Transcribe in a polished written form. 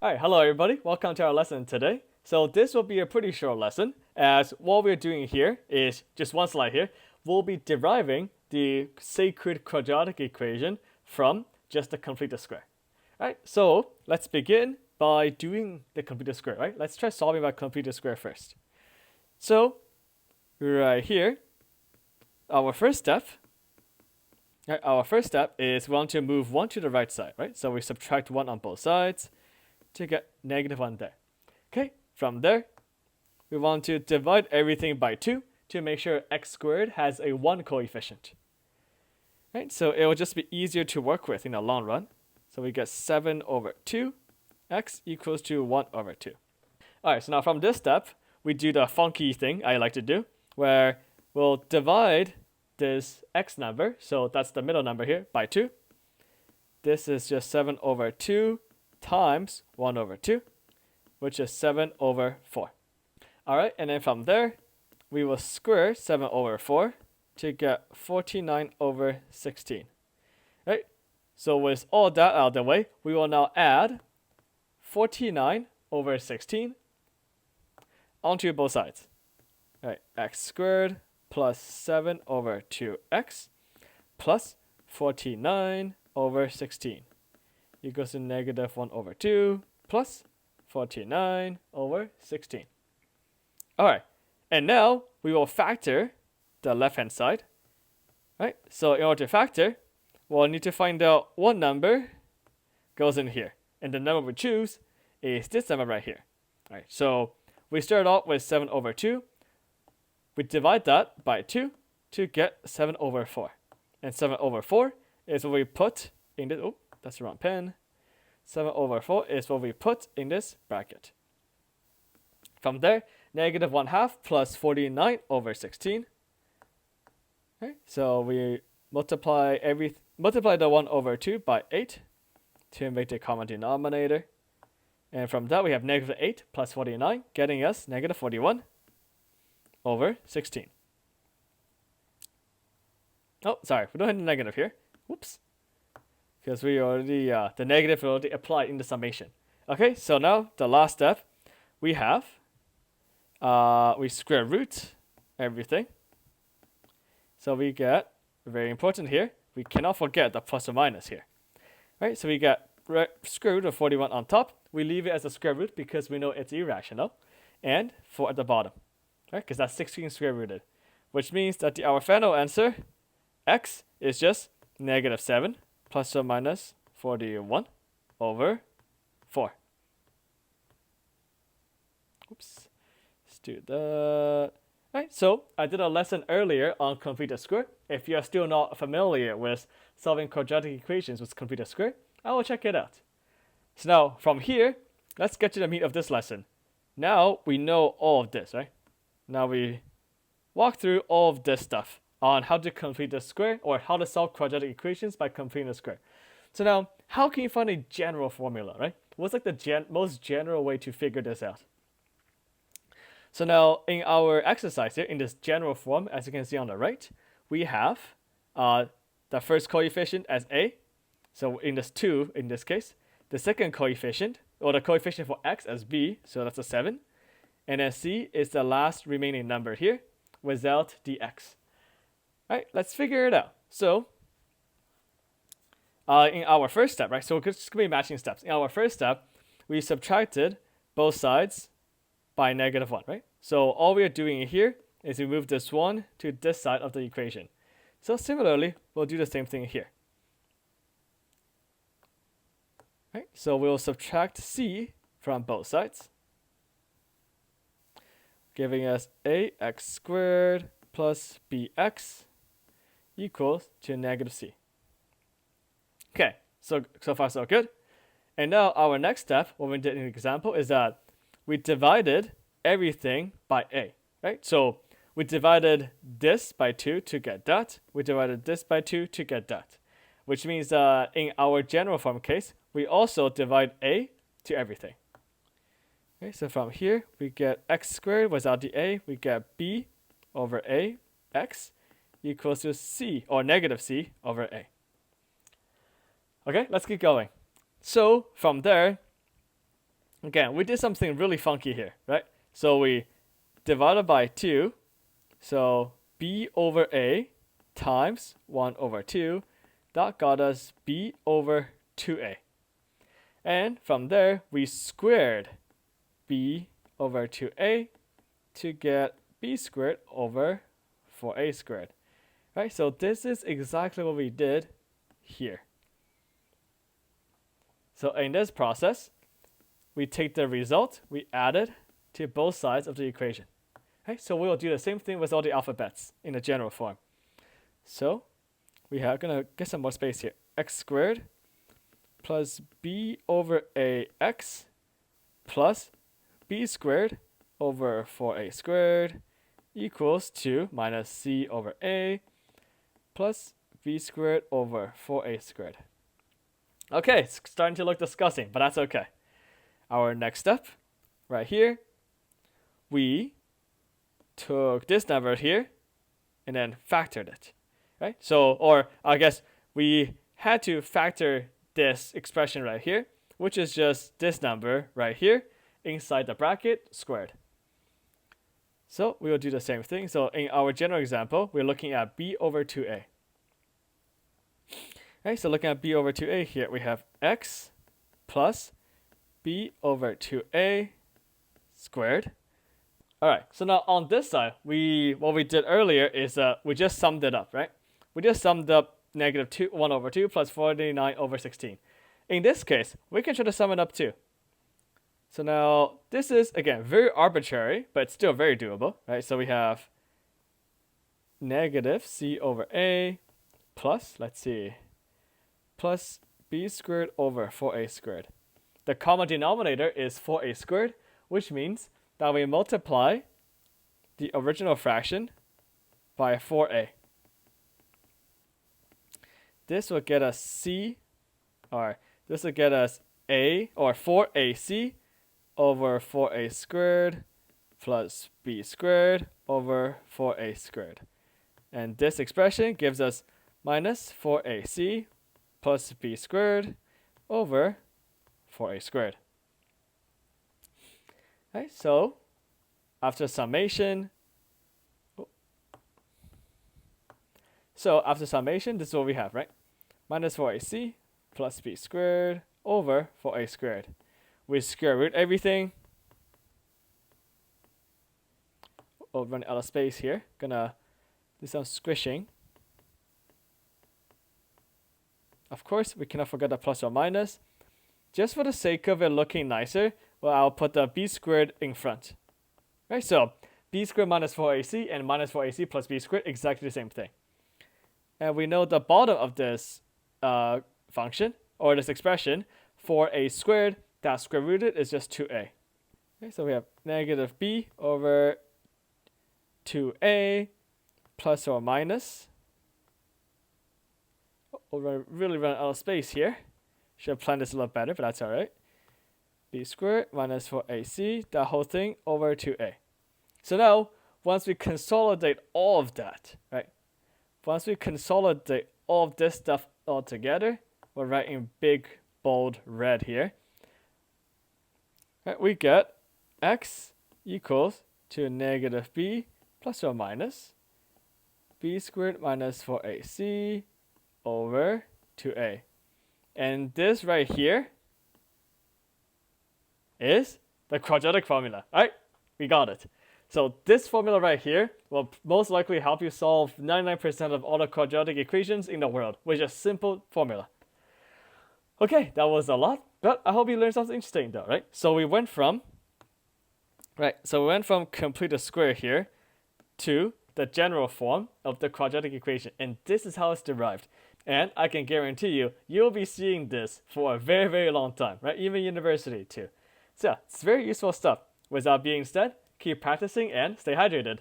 Alright, hello everybody. Welcome to our lesson today. So this will be a pretty short lesson, as what we're doing here is just one slide here. We'll be deriving the sacred quadratic equation from just the completed square. Alright, so let's begin by doing the completed square, right? Let's try solving by completed square first. So right here, our first step is we want to move 1 to the right side, right? So we subtract 1 on both sides to get -1 there. Okay, from there, we want to divide everything by 2 to make sure x squared has a 1 coefficient. Right, so it will just be easier to work with in the long run. So we get 7 over 2, x equals to 1 over 2. Alright, so now from this step, we do the funky thing I like to do, where we'll divide this x number, so that's the middle number here, by 2. This is just 7 over 2 times 1 over 2, which is 7 over 4. Alright, and then from there, we will square 7 over 4 to get 49 over 16. Right? So with all that out of the way, we will now add 49 over 16 onto both sides. Right, x squared plus 7 over 2x plus 49 over 16 equals to -1 over 2 plus 49 over 16. Alright, and now we will factor the left-hand side. Right, so in order to factor, we'll need to find out what number goes in here. And the number we choose is this number right here. Alright, so we start off with 7 over 2. We divide that by 2 to get 7 over 4. And 7 over 4 is what we put in this, oh, that's the wrong pen. 7 over 4 is what we put in this bracket. From there, -1/2 plus 49 over 16. Okay, so we multiply the 1 over 2 by 8 to make the common denominator. And from that, we have -8 plus 49, getting us -41 over 16. Oh, sorry, we don't have the negative here. Whoops. Because we already, the negative is already applied in the summation. Okay, so now the last step, we have, we square root everything. So we get, very important here, we cannot forget the plus or minus here. Right, so we get square root of 41 on top. We leave it as a square root because we know it's irrational. And 4 at the bottom. Right, because that's 16 square rooted. Which means that our final answer, x, is just -7 plus or minus 41 over 4. Oops. Let's do that. Right, so I did a lesson earlier on completed square. If you are still not familiar with solving quadratic equations with completed square, I will check it out. So now, from here, let's get to the meat of this lesson. Now we know all of this, right? Now we walk through all of this stuff on how to complete the square, or how to solve quadratic equations by completing the square. So now, how can you find a general formula, right? What's like the most general way to figure this out? So now, in our exercise here, in this general form, as you can see on the right, we have the first coefficient as a. So in this 2, in this case, the second coefficient, or the coefficient for x as b, so that's a 7. And then c is the last remaining number here, without the x. Right, let's figure it out. So, in our first step, right, so it's going to be matching steps. In our first step, we subtracted both sides by -1, right? So all we are doing here is we move this 1 to this side of the equation. So similarly, we'll do the same thing here. Right, so we'll subtract c from both sides, giving us ax squared plus bx equals to -c. Okay, so far so good. And now our next step, what we did in the example, is that we divided everything by a, right? So we divided this by 2 to get that. We divided this by 2 to get that. Which means in our general form case, we also divide a to everything. Okay, so from here, we get x squared without the a. We get b over a x equals to c, or -c, over a. Okay, let's keep going. So from there, again, we did something really funky here, right? So we divided by 2, so b over a times 1 over 2, that got us b over 2a. And from there, we squared b over 2a to get b squared over 4a squared. Right, so this is exactly what we did here. So in this process, we take the result, we add it to both sides of the equation. Okay, so we will do the same thing with all the alphabets in the general form. So we are going to get some more space here. X squared plus b over ax plus b squared over 4a squared equals to minus c over a plus b squared over 4a squared. Okay, it's starting to look disgusting, but that's okay. Our next step, right here, we took this number here and then factored it, right? So, or I guess we had to factor this expression right here, which is just this number right here inside the bracket squared. So we will do the same thing. So in our general example, we're looking at b over 2a. Okay, so looking at b over 2a here, we have x plus b over 2a squared. All right, so now on this side, what we did earlier is we just summed it up, right? We just summed up negative 1 over 2 plus 49 over 16. In this case, we can try to sum it up too. So now this is, again, very arbitrary, but it's still very doable, right? So we have negative c over a plus, let's see, plus b squared over 4a squared. The common denominator is 4a squared, which means that we multiply the original fraction by 4a. This will get us c, or this will get us a, or 4ac over 4a squared plus b squared over 4a squared. And this expression gives us minus 4ac plus b squared over 4a squared. Okay, so after summation, this is what we have, right? Minus 4ac plus b squared over 4a squared. We square root everything. We'll run out of space here. Gonna do some squishing. Of course, we cannot forget the plus or minus. Just for the sake of it looking nicer, well, I'll put the b squared in front. Right, so b squared minus 4ac and minus 4ac plus b squared, exactly the same thing. And we know the bottom of this function, or this expression, 4a squared, that square rooted is just 2a. Okay, so we have negative b over 2a plus or minus. We'll really run out of space here. Should have planned this a little better, but that's all right. B squared minus 4ac, that whole thing over 2a. So now, once we consolidate all of that, right? Once we consolidate all of this stuff all together, we're writing big, bold red here. Right, we get x equals to negative b plus or minus b squared minus 4ac over 2a. And this right here is the quadratic formula, right? We got it. So this formula right here will most likely help you solve 99% of all the quadratic equations in the world with just simple formula. Okay, that was a lot, but I hope you learned something interesting though, right? So we went from complete a square here to the general form of the quadratic equation, and this is how it's derived. And I can guarantee you, you'll be seeing this for a very, very long time, right? Even university too. So it's very useful stuff. With that being said, keep practicing and stay hydrated.